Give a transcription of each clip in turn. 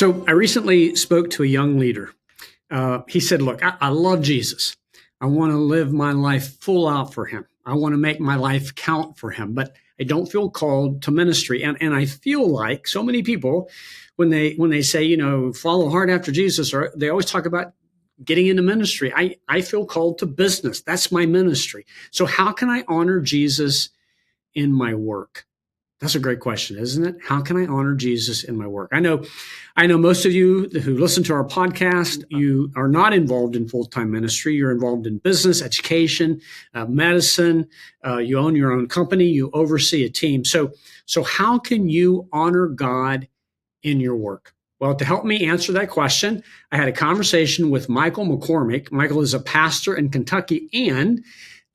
So I recently spoke to a young leader. He said, look, I love Jesus. I want to live my life full out for him. I want to make my life count for him, but I don't feel called to ministry. And I feel like so many people, when they say, follow hard after Jesus, or they always talk about getting into ministry. I feel called to business. That's my ministry. So how can I honor Jesus in my work? That's a great question, isn't it? How can I honor Jesus in my work? I know most of you who listen to our podcast, you are not involved in full-time ministry. You're involved in business, education, medicine. You own your own company. You oversee a team. So how can you honor God in your work? Well, to help me answer that question, I had a conversation with Michael McCormick. Michael is a pastor in Kentucky and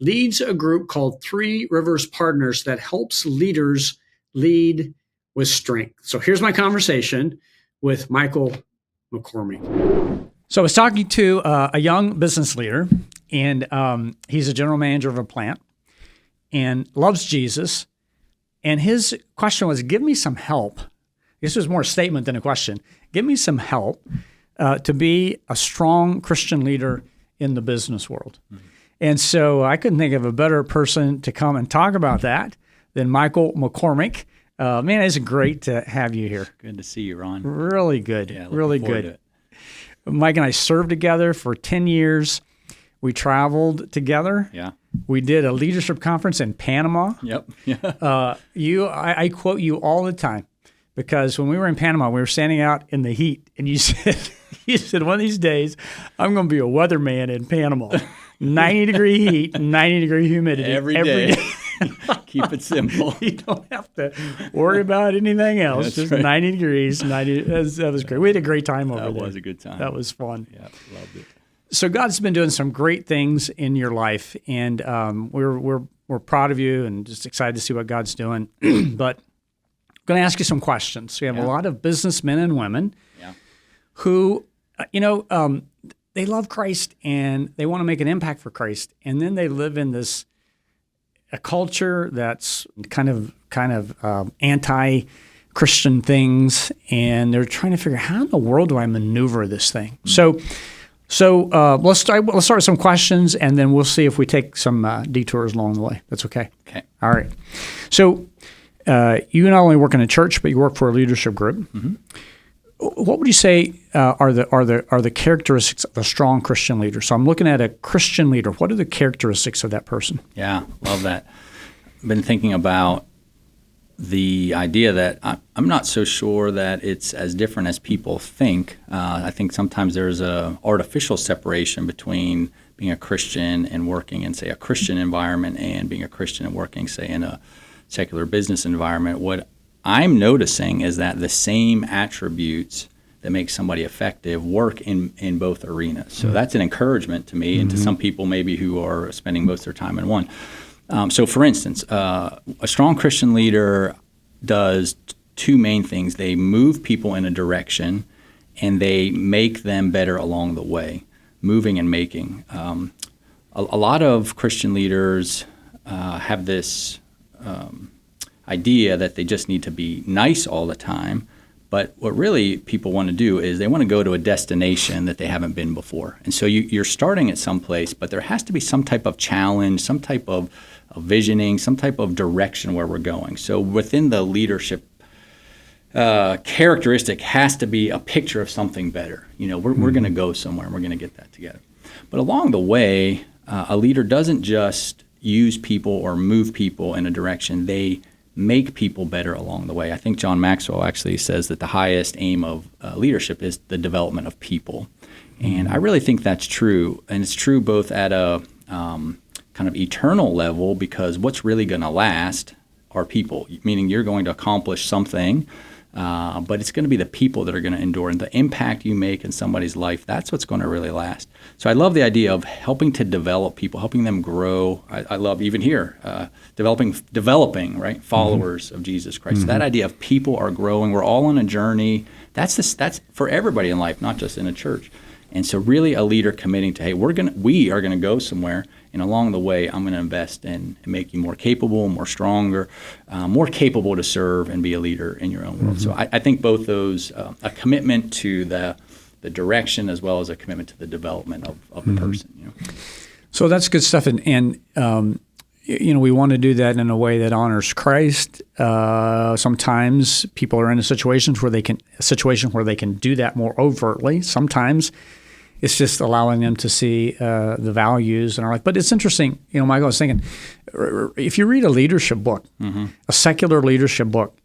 leads a group called Three Rivers Partners that helps leaders lead with strength. So here's my conversation with Michael McCormick. So I was talking to a young business leader, and he's a general manager of a plant and loves Jesus. And his question was, give me some help. This was more a statement than a question. Give me some help to be a strong Christian leader in the business world. Mm-hmm. And so I couldn't think of a better person to come and talk about that than Michael McCormick. Man, it's great to have you here. Good to see you, Ron. Really good. Yeah, really good. Mike and I served together for 10 years. We traveled together. Yeah. We did a leadership conference in Panama. Yep. Yeah. I quote you all the time because when we were in Panama, we were standing out in the heat, and you said, one of these days, I'm going to be a weatherman in Panama. 90-degree heat, 90-degree humidity. Every day. Keep it simple. You don't have to worry about anything else. That's just right. 90 degrees. That was great. We had a great time over there. That was a good time. That was fun. Yeah, loved it. So God's been doing some great things in your life, and we're proud of you and just excited to see what God's doing. But I'm going to ask you some questions. We have a lot of businessmen and women who, they love Christ and they want to make an impact for Christ, and then they live in a culture that's kind of anti-Christian things, and they're trying to figure out how in the world do I maneuver this thing. Mm-hmm. So let's start with some questions, and then we'll see if we take some detours along the way. That's okay. Okay. All right. So you not only work in a church, but you work for a leadership group. Mm-hmm. What would you say are the characteristics of a strong Christian leader? So I'm looking at a Christian leader. What are the characteristics of that person? Yeah, love that. I've been thinking about the idea that I'm not so sure that it's as different as people think. I think sometimes there's a artificial separation between being a Christian and working in, say, a Christian environment and being a Christian and working, say, in a secular business environment. What I'm noticing is that the same attributes that make somebody effective work in both arenas. So that's an encouragement to me and to some people maybe who are spending most of their time in one. So for instance, a strong Christian leader does two main things. They move people in a direction and they make them better along the way, moving and making. A lot of Christian leaders have this idea that they just need to be nice all the time. But what really people want to do is they want to go to a destination that they haven't been before. And so you're starting at some place, but there has to be some type of challenge, some type of visioning, some type of direction where we're going. So within the leadership characteristic has to be a picture of something better. We're going to go somewhere and we're going to get that together. But along the way, a leader doesn't just use people or move people in a direction. They make people better along the way. I think John Maxwell actually says that the highest aim of leadership is the development of people. And I really think that's true. And it's true both at a kind of eternal level, because what's really going to last are people, meaning you're going to accomplish something, but it's going to be the people that are going to endure. And the impact you make in somebody's life, that's what's going to really last. So I love the idea of helping to develop people, helping them grow. I love even here, developing, right, followers of Jesus Christ. So that idea of people are growing. We're all on a journey. That's for everybody in life, not just in a church. And so really a leader committing to, hey, we are going to go somewhere, And along the way, I'm going to invest in and make you more capable, more stronger, more capable to serve and be a leader in your own world. So I think both those, a commitment to the direction as well as a commitment to the development of the person. You know? So that's good stuff. And we want to do that in a way that honors Christ. Sometimes people are in situations where they can do that more overtly. Sometimes it's just allowing them to see the values in our life. But it's interesting, Michael, I was thinking, if you read a leadership book, a secular leadership book,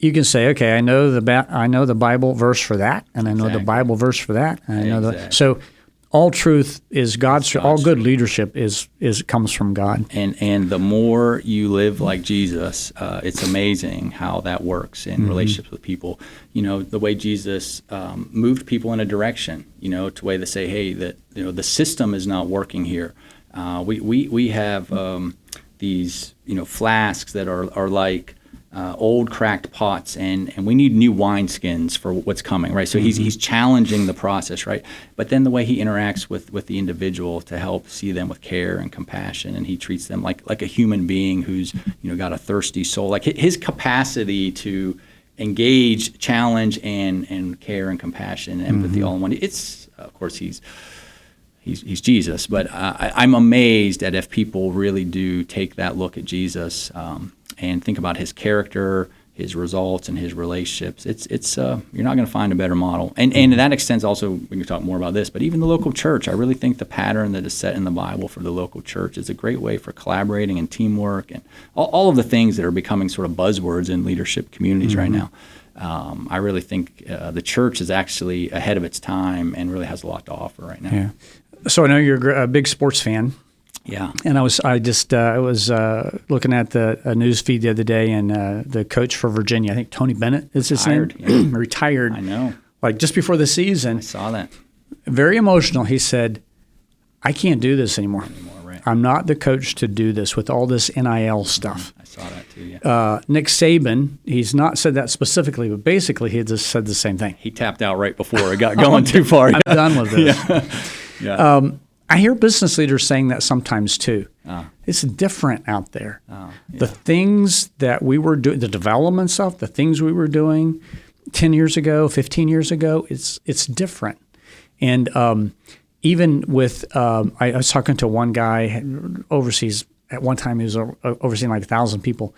you can say, okay, I know the Bible verse for that, and I know the Bible verse for that, and I know so. All truth is God's truth. All good leadership comes from God. And the more you live like Jesus, it's amazing how that works in relationships with people. The way Jesus moved people in a direction, to way to say, hey, that the system is not working here. We have these flasks that are like old cracked pots, and we need new wineskins for what's coming, right? So he's challenging the process, right? But then the way he interacts with the individual to help see them with care and compassion, and he treats them like a human being who's got a thirsty soul. Like his capacity to engage, challenge, and care and compassion and empathy all in one. It's of course he's Jesus, but I'm amazed at if people really do take that look at Jesus. And think about his character, his results, and his relationships. It's you're not going to find a better model. And that extends also, we can talk more about this, but even the local church. I really think the pattern that is set in the Bible for the local church is a great way for collaborating and teamwork and all of the things that are becoming sort of buzzwords in leadership communities right now. I really think the church is actually ahead of its time and really has a lot to offer right now. Yeah. So I know you're a big sports fan. Yeah, and I was looking at the news feed the other day, and the coach for Virginia, I think Tony Bennett is his name, retired. I know, like just before the season. I saw that. Very emotional. He said, "I can't do this anymore. Right. I'm not the coach to do this with all this NIL stuff." I saw that too. Yeah. Nick Saban, he's not said that specifically, but basically he just said the same thing. He tapped out right before it got going too far. I'm done with this. Yeah. I hear business leaders saying that sometimes too. It's different out there. The things that we were doing, the development stuff, the things we were doing 10 years ago, 15 years ago, it's different. And even with, I was talking to one guy overseas. At one time, he was overseeing like 1,000 people.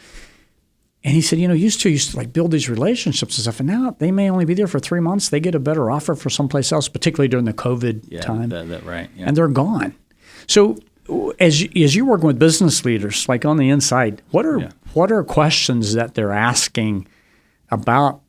And he said, used to like build these relationships and stuff, and now they may only be there for 3 months. They get a better offer for someplace else, particularly during the COVID time. Right. Yeah. And they're gone. So as you're working with business leaders, like on the inside, what are questions that they're asking about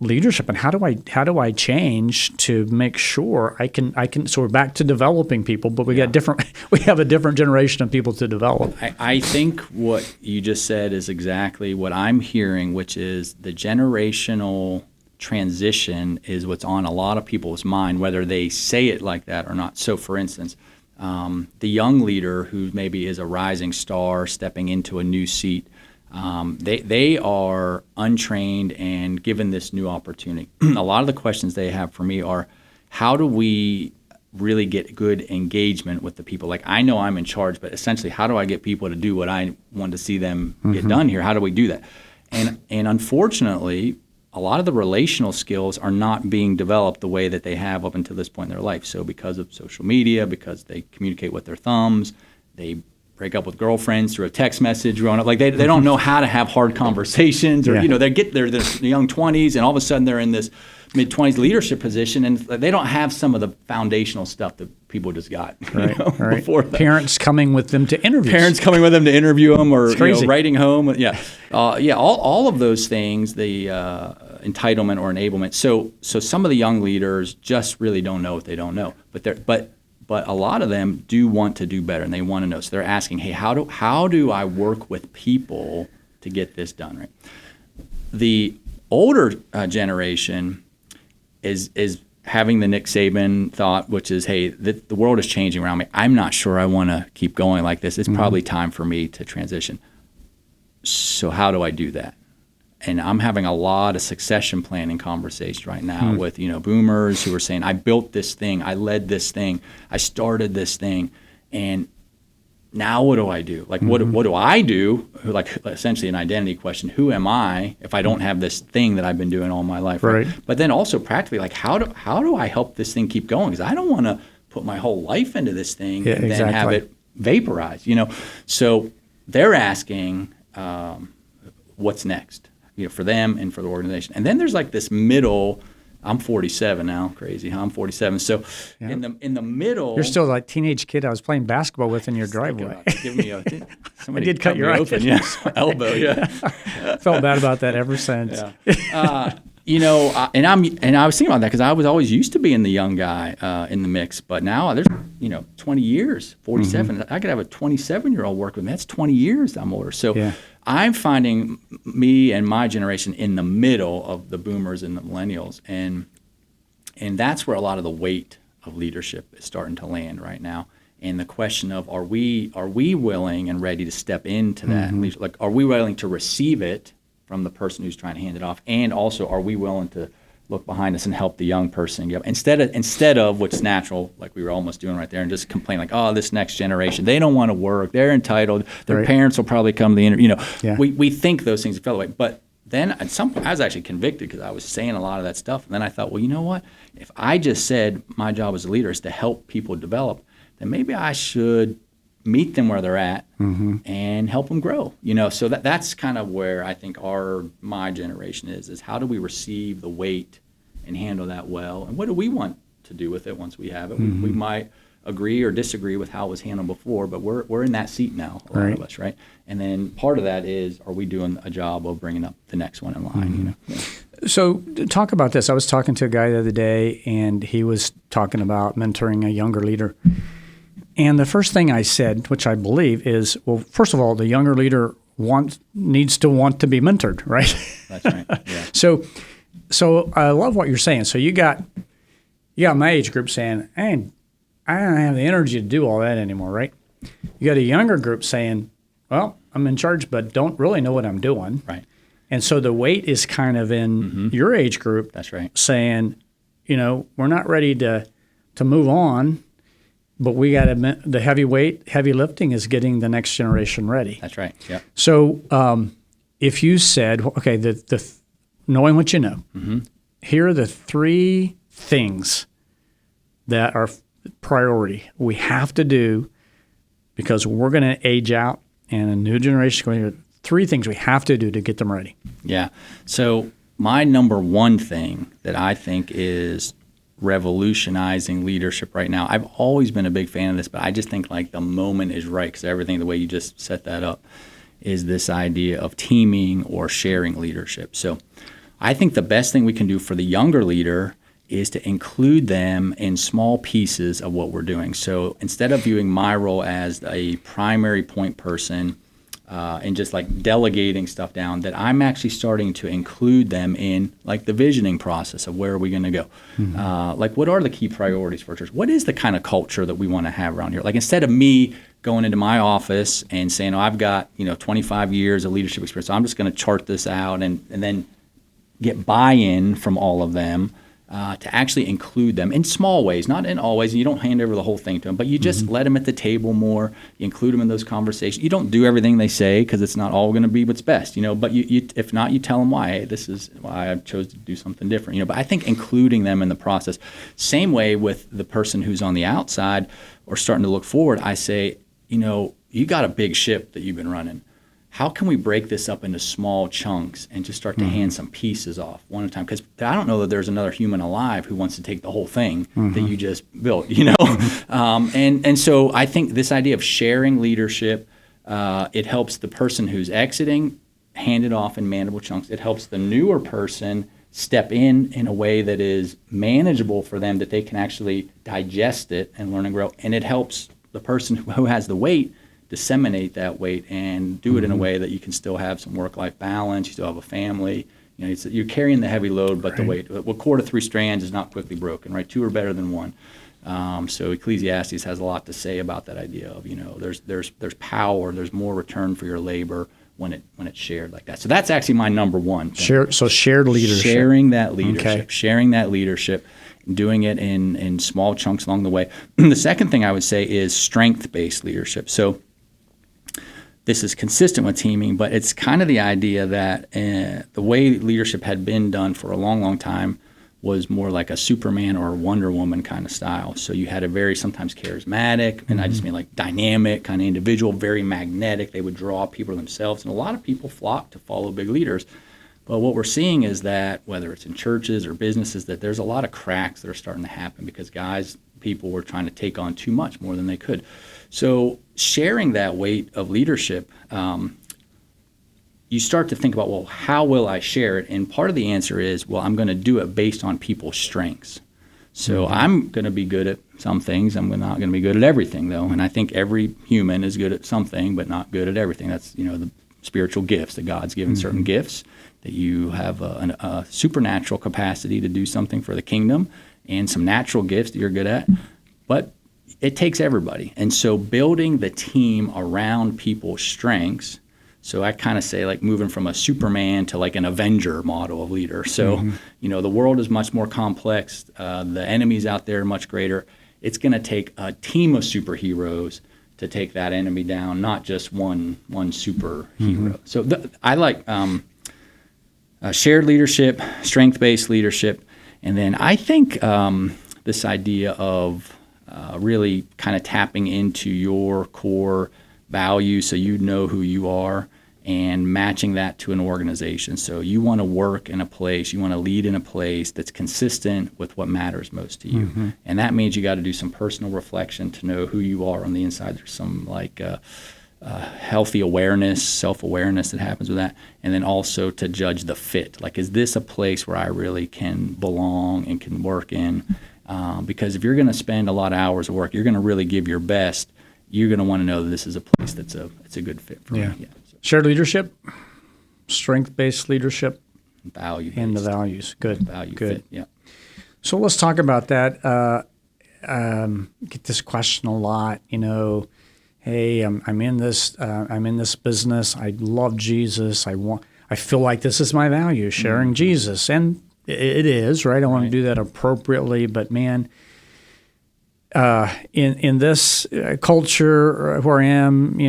leadership, and how do I change to make sure I can? So we're back to developing people, but we have a different generation of people to develop. I think what you just said is exactly what I'm hearing, which is the generational transition is what's on a lot of people's mind, whether they say it like that or not. So, for instance, the young leader who maybe is a rising star stepping into a new seat. They are untrained and given this new opportunity. A lot of the questions they have for me are, how do we really get good engagement with the people? Like, I know I'm in charge, but essentially, how do I get people to do what I want to see them get done here? How do we do that? And unfortunately, a lot of the relational skills are not being developed the way that they have up until this point in their life. So because of social media, because they communicate with their thumbs, they break up with girlfriends through a text message growing up. Like they don't know how to have hard conversations, or they get their young 20s, and all of a sudden they're in this mid-20s leadership position, and they don't have some of the foundational stuff that people just got before that. Parents coming with them to interview. Them, or writing home. All of those things, the entitlement or enablement. So some of the young leaders just really don't know what they don't know, but a lot of them do want to do better, and they want to know. So they're asking, hey, how do I work with people to get this done, right? The older generation is having the Nick Saban thought, which is, hey, the world is changing around me. I'm not sure I want to keep going like this. It's probably time for me to transition. So how do I do that? And I'm having a lot of succession planning conversations right now with boomers who are saying, I built this thing, I led this thing, I started this thing, and now what do I do? Like, what do I do? Like, essentially an identity question. Who am I if I don't have this thing that I've been doing all my life? Right. But then also practically, like, how do I help this thing keep going? Because I don't want to put my whole life into this thing and then have it vaporize, So they're asking what's next, for them and for the organization. And then there's like this middle. I'm 47 now. Crazy, huh? I'm 47. So in the middle, you're still like teenage kid I was playing basketball with in your driveway. Give me somebody did cut your open, elbow, Felt bad about that ever since. Yeah. And I was thinking about that because I was always used to being the young guy in the mix, but now there's 20 years, 47. I could have a 27-year-old work with me. That's 20 years I'm older. So I'm finding me and my generation in the middle of the boomers and the millennials, and that's where a lot of the weight of leadership is starting to land right now. And the question of are we willing and ready to step into that? Like, are we willing to receive it from the person who's trying to hand it off, and also are we willing to look behind us and help the young person get instead of what's natural, like we were almost doing right there, and just complain like, oh, this next generation, they don't want to work, they're entitled, their parents will probably come to the interview. We think those things fell away. But then at some point I was actually convicted because I was saying a lot of that stuff, and then I thought, well, you know what? If I just said my job as a leader is to help people develop, then maybe I should meet them where they're at and help them grow. So that's kind of where I think my generation is how do we receive the weight and handle that well, and what do we want to do with it once we have it? We might agree or disagree with how it was handled before, but we're in that seat now, a lot of us, right? And then part of that is, are we doing a job of bringing up the next one in line? So talk about this. I was talking to a guy the other day, and he was talking about mentoring a younger leader. And the first thing I said, which I believe, is, well, first of all, the younger leader needs to want to be mentored, right? That's right. Yeah. So I love what you're saying. So you got my age group saying, hey, I don't have the energy to do all that anymore, right? You got a younger group saying, well, I'm in charge, but don't really know what I'm doing. Right. And so the weight is kind of in your age group. That's right. Saying, we're not ready to move on. But we got the heavy lifting is getting the next generation ready. That's right. Yeah. So if you said, okay, the knowing what you know, here are the 3 things that are priority we have to do because we're going to age out and a new generation is going to. 3 things we have to do to get them ready. Yeah. So my number one thing that I think is revolutionizing leadership right now. I've always been a big fan of this, but I just think like the moment is right because everything, the way you just set that up, is this idea of teaming or sharing leadership. So I think the best thing we can do for the younger leader is to include them in small pieces of what we're doing. So instead of viewing my role as a primary point person and just like delegating stuff down, that I'm actually starting to include them in like the visioning process of where are we going to go? Like what are the key priorities for church? What is the kind of culture that we want to have around here? Like instead of me going into my office and saying, oh, I've got 25 years of leadership experience, so I'm just going to chart this out and then get buy-in from all of them. To actually include them in small ways, not in all ways. You don't hand over the whole thing to them, but you just let them at the table more. You include them in those conversations. You don't do everything they say because it's not all going to be what's best, But you, if not, you tell them why. Hey, this is why I chose to do something different, But I think including them in the process. Same way with the person who's on the outside or starting to look forward. I say, you got a big ship that you've been running. How can we break this up into small chunks and just start to hand some pieces off one at a time? Because I don't know that there's another human alive who wants to take the whole thing that you just built, And so I think this idea of sharing leadership, it helps the person who's exiting hand it off in manageable chunks. It helps the newer person step in a way that is manageable for them, that they can actually digest it and learn and grow. And it helps the person who has the weight disseminate that weight and do it in a way that you can still have some work-life balance. You still have a family. You're carrying the heavy load, but the weight. Well, cord of 3 strands is not quickly broken, right? 2 are better than 1. So Ecclesiastes has a lot to say about that idea of there's power, there's more return for your labor when it's shared like that. So that's actually my number one thing. Shared leadership. Sharing that leadership. Okay. Sharing that leadership. Doing it in small chunks along the way. The second thing I would say is strength-based leadership. So this is consistent with teaming, but it's kind of the idea that the way leadership had been done for a long, long time was more like a Superman or a Wonder Woman kind of style. So you had a very sometimes charismatic, and I just mean like dynamic kind of individual, very magnetic. They would draw people to themselves, and a lot of people flock to follow big leaders. But what we're seeing is that whether it's in churches or businesses, that there's a lot of cracks that are starting to happen because people were trying to take on too much, more than they could. So sharing that weight of leadership, you start to think about, well, how will I share it? And part of the answer is, well, I'm going to do it based on people's strengths. So I'm going to be good at some things. I'm not going to be good at everything, though. And I think every human is good at something, but not good at everything. That's, the spiritual gifts, that God's given certain gifts, that you have a supernatural capacity to do something for the kingdom, and some natural gifts that you're good at. But it takes everybody. And so building the team around people's strengths. So I kind of say like moving from a Superman to like an Avenger model of leader. So, the world is much more complex. The enemies out there are much greater. It's going to take a team of superheroes to take that enemy down, not just one superhero. So I like shared leadership, strength-based leadership. And then I think this idea of really kind of tapping into your core values so you know who you are, and matching that to an organization. So you want to work in a place, you want to lead in a place that's consistent with what matters most to you. And that means you got to do some personal reflection to know who you are on the inside. There's some healthy awareness, self-awareness that happens with that. And then also to judge the fit. Like, is this a place where I really can belong and can work in? Because if you're going to spend a lot of hours of work, you're going to really give your best. You're going to want to know that this is a place it's a good fit for me. Yeah. So. Shared leadership, strength-based leadership, value-based. And the values. Good. Value good. Fit, yeah. So let's talk about that. Get this question a lot. Hey, I'm in this business. I love Jesus. I feel like this is my value, sharing Jesus, and it is right. I want to do that appropriately, but man. In this culture where I am,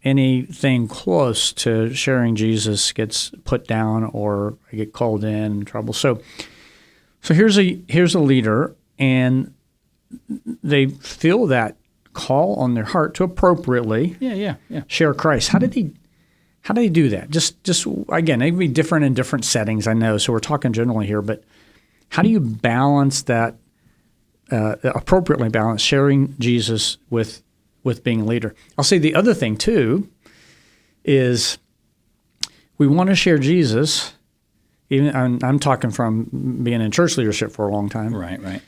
anything close to sharing Jesus gets put down or I get called in trouble. So here's a leader, and they feel that call on their heart to appropriately share Christ. How did he do that? Just again, it can be different in different settings, I know. So we're talking generally here, but how do you balance that? Appropriately balance sharing Jesus with being a leader. I'll say the other thing too is we want to share Jesus. Even I'm talking from being in church leadership for a long time. Right.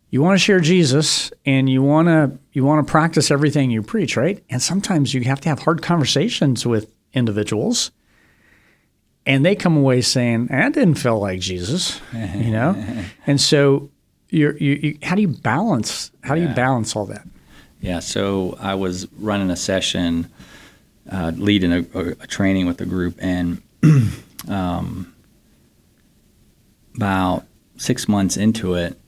You want to share Jesus, and you want to practice everything you preach, right? And sometimes you have to have hard conversations with individuals, and they come away saying, "I didn't feel like Jesus," and so. How do you balance? How do you balance all that? Yeah. So I was running a session, leading a training with a group, and about 6 months into it,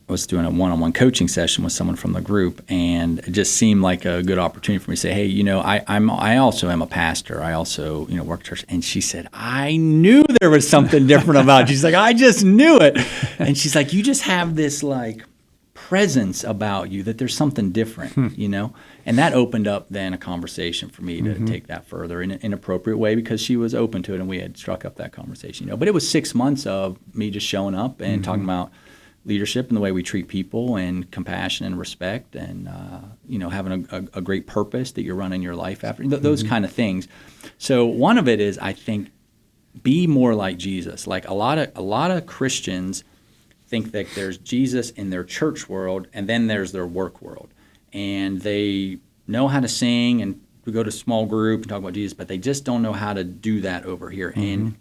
I was doing a one-on-one coaching session with someone from the group, and it just seemed like a good opportunity for me to say, "Hey, I also am a pastor. I also work church." And she said, "I knew there was something different about you." She's like, "I just knew it." And she's like, "You just have this like presence about you that there's something different, And that opened up then a conversation for me to take that further in an appropriate way, because she was open to it, and we had struck up that conversation. But it was 6 months of me just showing up and talking about leadership and the way we treat people, and compassion and respect, and having a great purpose that you're running your life after, those kind of things. So one of it is, I think, be more like Jesus. Like a lot of Christians think that there's Jesus in their church world, and then there's their work world, and they know how to sing and go to small group and talk about Jesus, but they just don't know how to do that over here. And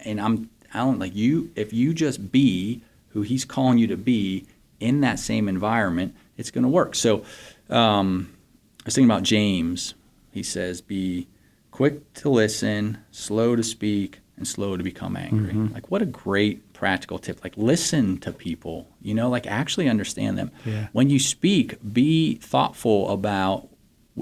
Alan, like if you just be who he's calling you to be in that same environment, it's going to work. So I was thinking about James. He says, be quick to listen, slow to speak, and slow to become angry. Like, what a great practical tip. Like, listen to people, like actually understand them. Yeah. When you speak, be thoughtful about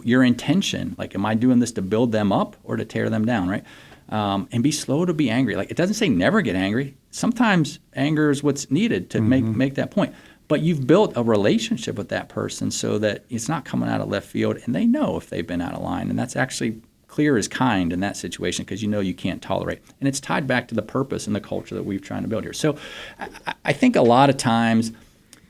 your intention. Like, am I doing this to build them up or to tear them down, right? And be slow to be angry. Like, it doesn't say never get angry. Sometimes anger is what's needed to make that point. But you've built a relationship with that person so that it's not coming out of left field, and they know if they've been out of line. And that's actually clear as kind in that situation, because you know you can't tolerate. And it's tied back to the purpose and the culture that we're trying to build here. So I think a lot of times,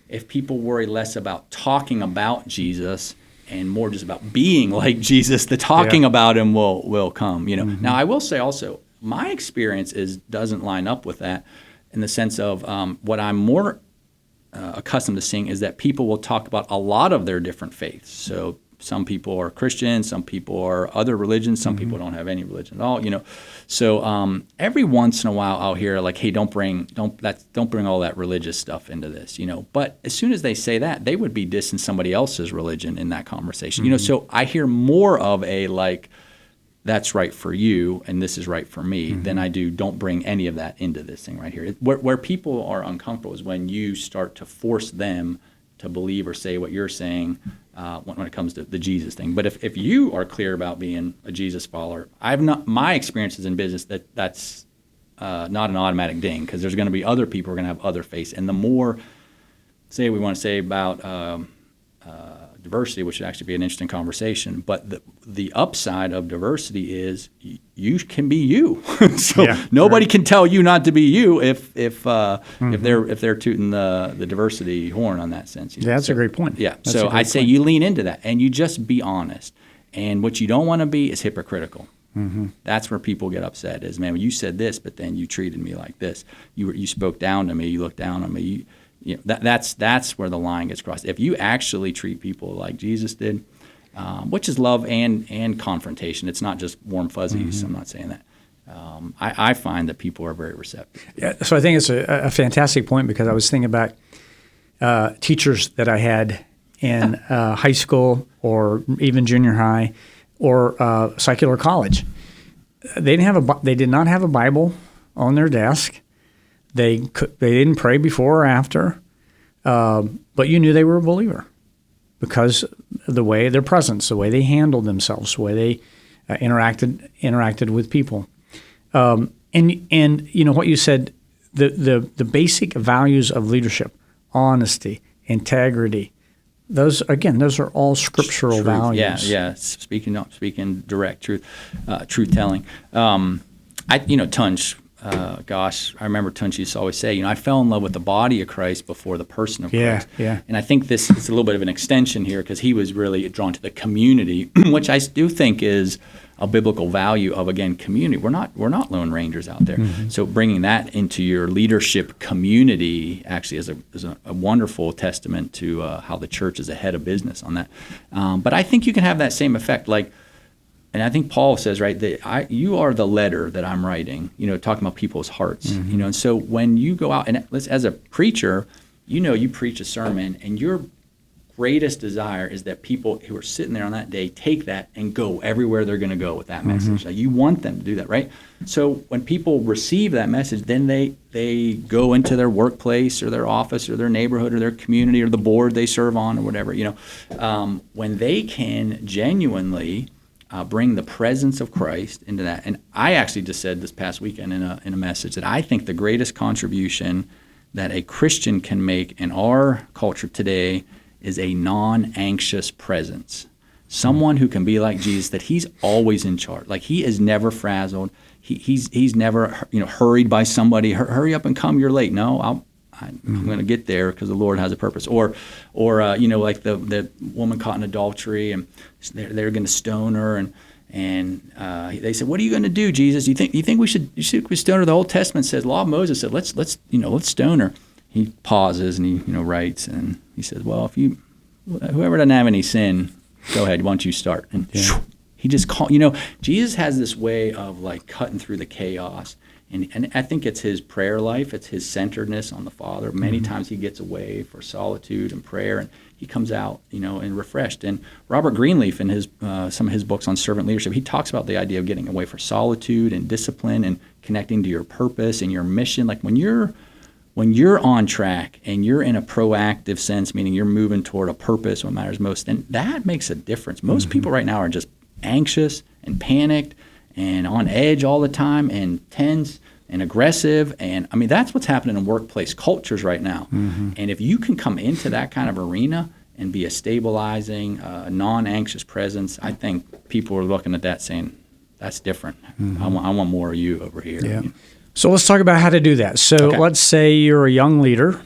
if people worry less about talking about Jesus and more just about being like Jesus, the talking about him will come. Now, I will say also, my experience doesn't line up with that, in the sense of what I'm more accustomed to seeing is that people will talk about a lot of their different faiths. So some people are Christian, some people are other religions, some people don't have any religion at all. So every once in a while I'll hear like, hey, don't bring all that religious stuff into this. But as soon as they say that, they would be dissing somebody else's religion in that conversation. So I hear more of a like, that's right for you and this is right for me, than I do don't bring any of that into this thing right here. Where people are uncomfortable is when you start to force them to believe or say what you're saying when it comes to the Jesus thing. But if you are clear about being a Jesus follower, my experiences in business that's not an automatic ding, because there's going to be other people who are going to have other faiths. And the more, say we want to say about diversity, which would actually be an interesting conversation, but the upside of diversity is you can be you. So nobody can tell you not to be you if they're tooting the diversity horn on that sense. That's a great point. Yeah. So I say you lean into that and you just be honest. And what you don't want to be is hypocritical. That's where people get upset. Is, man, you said this, but then you treated me like this. You spoke down to me. You looked down on me. That's where the line gets crossed. If you actually treat people like Jesus did, which is love and confrontation, it's not just warm fuzzies. I'm not saying that. I find that people are very receptive. Yeah, so I think it's a fantastic point, because I was thinking about teachers that I had in high school or even junior high or secular college. They did not have a Bible on their desk. They didn't pray before or after, but you knew they were a believer because of the way their presence, the way they handled themselves, the way they interacted with people, and what you said, the basic values of leadership, honesty, integrity. Those are all scriptural values. Yeah. Speaking direct truth, truth telling. Tunch. I remember Tunch used to always say, I fell in love with the body of Christ before the person of Christ. Yeah. And I think this is a little bit of an extension here, because he was really drawn to the community, which I do think is a biblical value of, again, community. We're not lone rangers out there. So bringing that into your leadership community actually is a wonderful testament to how the church is ahead of business on that. But I think you can have that same effect, like. And I think Paul says, right, that you are the letter that I'm writing, talking about people's hearts, And so when you go out, and as a preacher, you preach a sermon, and your greatest desire is that people who are sitting there on that day take that and go everywhere they're going to go with that message. Like, you want them to do that, right? So when people receive that message, then they go into their workplace or their office or their neighborhood or their community or the board they serve on or whatever, when they can genuinely bring the presence of Christ into that. And I actually just said this past weekend in a message that I think the greatest contribution that a Christian can make in our culture today is a non-anxious presence. Someone who can be like Jesus, that he's always in charge. Like, he is never frazzled. He's never hurried by somebody. Hurry up and come, you're late. No, I'm going to get there because the Lord has a purpose. Or like the woman caught in adultery, and they're going to stone her, and they said, "What are you going to do, Jesus? You think we should stone her?" The Old Testament says, law of Moses said, let's stone her. He pauses and he writes, and he says, "Well, whoever doesn't have any sin, go ahead. Why don't you start?" And he just called. Jesus has this way of like cutting through the chaos. And I think it's his prayer life. It's his centeredness on the Father. Many times he gets away for solitude and prayer, and he comes out, and refreshed. And Robert Greenleaf, in his some of his books on servant leadership, he talks about the idea of getting away for solitude and discipline and connecting to your purpose and your mission. Like, when you're when you're on track and you're in a proactive sense, meaning you're moving toward a purpose, what matters most, then that makes a difference. Most people right now are just anxious and panicked and on edge all the time and tense and aggressive. And I mean, that's what's happening in workplace cultures right now. And if you can come into that kind of arena and be a stabilizing, non-anxious presence, I think people are looking at that saying, that's different. I want more of you over here. Yeah. So let's talk about how to do that. So let's say you're a young leader.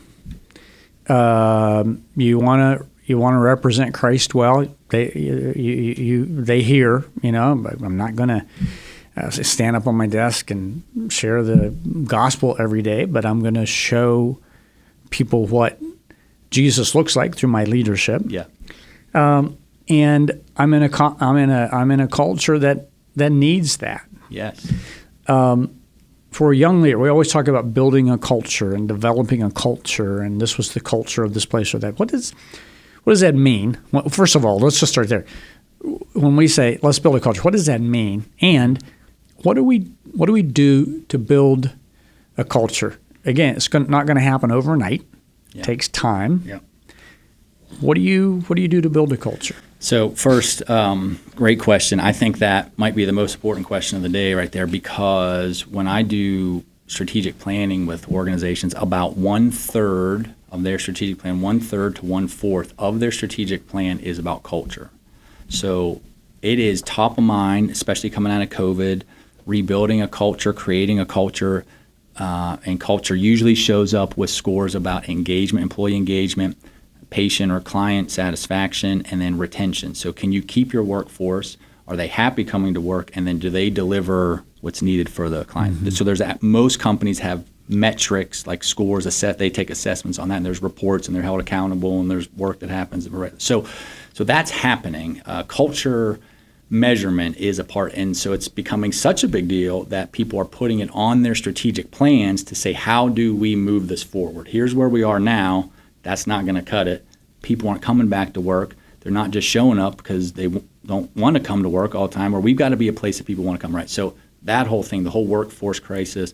You want to represent Christ well. They hear, but I'm not going to stand up on my desk and share the gospel every day, but I'm going to show people what Jesus looks like through my leadership. Yeah. And I'm in a culture that needs that. Yes. For a young leader, we always talk about building a culture and developing a culture, and this was the culture of this place or that. What does that mean? Well, first of all, let's just start there. When we say let's build a culture, what does that mean? And what do we do to build a culture? Again, it's not going to happen overnight. Yeah. It takes time. Yeah. What do you do to build a culture? So first, great question. I think that might be the most important question of the day right there, because when I do strategic planning with organizations, about 1/3 of their strategic plan, 1/3 to 1/4 of their strategic plan is about culture. So it is top of mind, especially coming out of COVID, rebuilding a culture, creating a culture, and culture usually shows up with scores about engagement, employee engagement, patient or client satisfaction, and then retention. So can you keep your workforce? Are they happy coming to work? And then do they deliver what's needed for the client? So most companies have metrics like scores, they take assessments on that, and there's reports, and they're held accountable, and there's work that happens. So that's happening. Culture measurement is a part, and so it's becoming such a big deal that people are putting it on their strategic plans to say, how do we move this forward? Here's where we are now. That's not going to cut it. People aren't coming back to work. They're not just showing up because they don't want to come to work all the time, or we've got to be a place that people want to come, right? So that whole thing, the whole workforce crisis,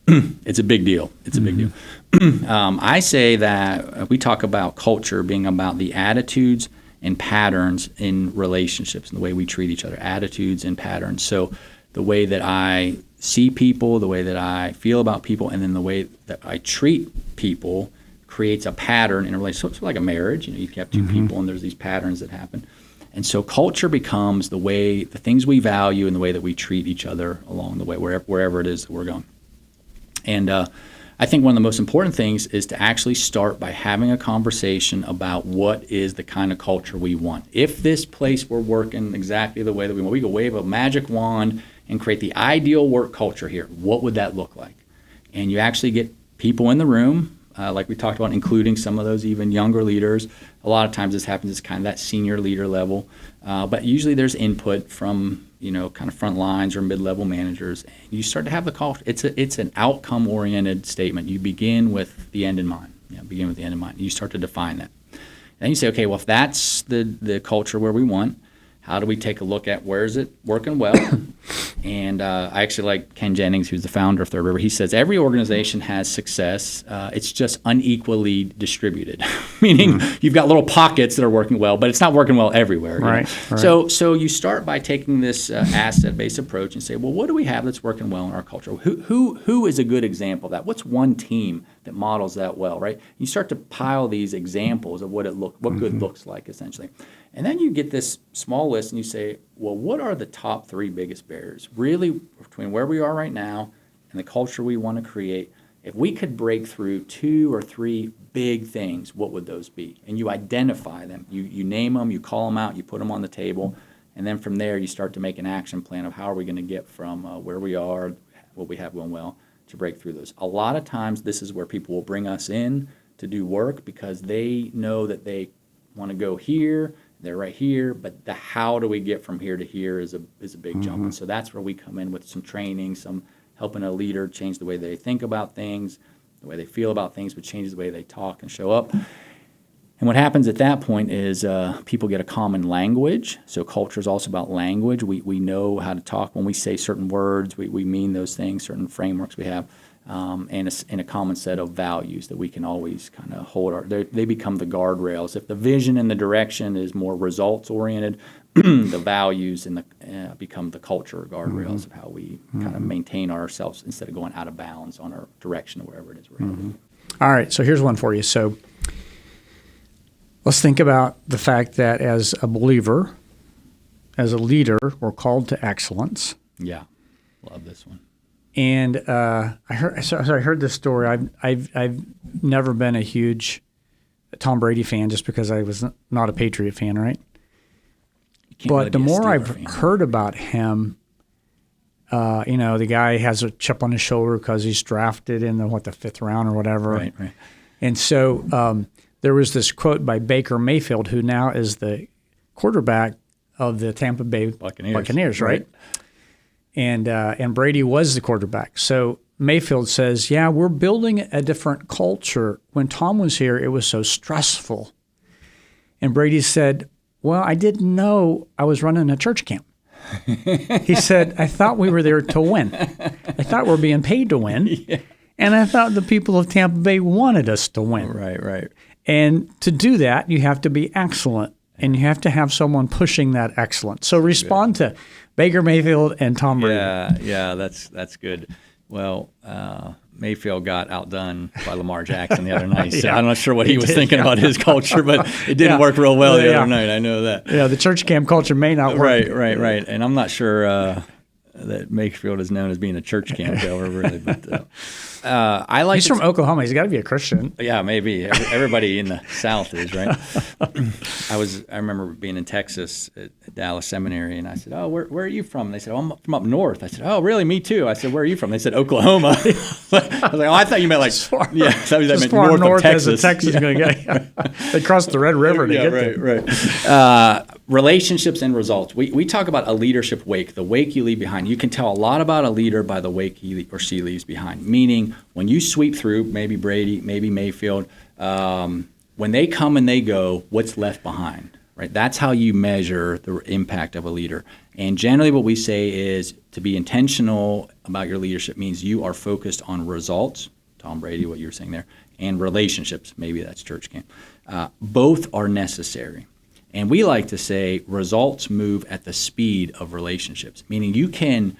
it's a big deal. It's a big deal. I say that we talk about culture being about the attitudes and patterns in relationships and the way we treat each other, attitudes and patterns. So the way that I see people, the way that I feel about people, and then the way that I treat people creates a pattern in a relationship. So it's like a marriage. You have two people, and there's these patterns that happen. And so culture becomes the things we value and the way that we treat each other along the way, wherever it is that we're going. And I think one of the most important things is to actually start by having a conversation about what is the kind of culture we want. If this place we're working exactly the way that we could wave a magic wand and create the ideal work culture here, what would that look like? And you actually get people in the room, like we talked about, including some of those even younger leaders. A lot of times this happens at kind of that senior leader level, but usually there's input from kind of front lines or mid-level managers. And you start to have the call. It's an outcome-oriented statement. You begin with the end in mind. You start to define that. Then you say, okay, well, if that's the culture where we want, how do we take a look at where is it working well? And I actually like Ken Jennings, who's the founder of Third River. He says every organization has success. It's just unequally distributed, meaning you've got little pockets that are working well, but it's not working well everywhere. Right. So you start by taking this asset-based approach and say, well, what do we have that's working well in our culture? Who is a good example of that? What's one team that models that well, right? You start to pile these examples of what good looks like, essentially. And then you get this small list and you say, well, what are the top 3 biggest barriers really between where we are right now and the culture we want to create? If we could break through 2 or 3 big things, what would those be? And you identify them. You name them, you call them out, you put them on the table, and then from there you start to make an action plan of how are we going to get from where we are, what we have going well, to break through those. A lot of times this is where people will bring us in to do work because they know that they want to go here, they're right here, but the how do we get from here to here is a big jump. And so that's where we come in with some training, some helping a leader change the way they think about things, the way they feel about things, but changes the way they talk and show up. And what happens at that point is people get a common language. So culture is also about language. We know how to talk. When we say certain words, we mean those things, certain frameworks we have. and a common set of values that we can always kind of hold. They become the guardrails. If the vision and the direction is more results oriented, the values and become the culture guardrails of how we kind of maintain ourselves instead of going out of bounds on our direction or wherever it is we're headed. All right, so here's one for you. So let's think about the fact that as a believer, as a leader, we're called to excellence. Yeah, love this one. And I heard this story. I've never been a huge Tom Brady fan just because I was not a Patriot fan, right? But the more I've heard about him, the guy has a chip on his shoulder because he's drafted in the fifth round or whatever. Right. And so there was this quote by Baker Mayfield, who now is the quarterback of the Tampa Bay Buccaneers, right? And Brady was the quarterback. So Mayfield says, yeah, we're building a different culture. When Tom was here, it was so stressful. And Brady said, well, I didn't know I was running a church camp. He said, I thought we were there to win. I thought we were being paid to win. Yeah. And I thought the people of Tampa Bay wanted us to win. Right. And to do that, you have to be excellent. And you have to have someone pushing that excellence. So respond to Baker Mayfield and Tom Brady. Yeah, that's good. Well, Mayfield got outdone by Lamar Jackson the other night. So I'm not sure what he was thinking about his culture, but it didn't work real well the other night. I know that. Yeah, the church camp culture may not work. Right. And I'm not sure that Mayfield is known as being a church camp goer, really. But I like. He's from Oklahoma. He's got to be a Christian. Yeah, maybe. Everybody in the South is, right? I remember being in Texas at Dallas Seminary, and I said, "Oh, where are you from?" And they said, "Oh, I'm from up north." I said, "Oh, really? Me too." I said, "Where are you from?" They said, "Oklahoma." I was like, "Oh, I thought you meant like yeah, I meant north of Texas." Texas going to get. They crossed the Red River to get there. Right. Relationships and results. We talk about a leadership wake, the wake you leave behind. You can tell a lot about a leader by the wake he or she leaves behind. Meaning, when you sweep through, maybe Brady, maybe Mayfield, when they come and they go, what's left behind? Right. That's how you measure the impact of a leader. And generally, what we say is to be intentional about your leadership means you are focused on results. Tom Brady, what you were saying there, and relationships. Maybe that's church camp. Both are necessary. And we like to say results move at the speed of relationships, meaning you can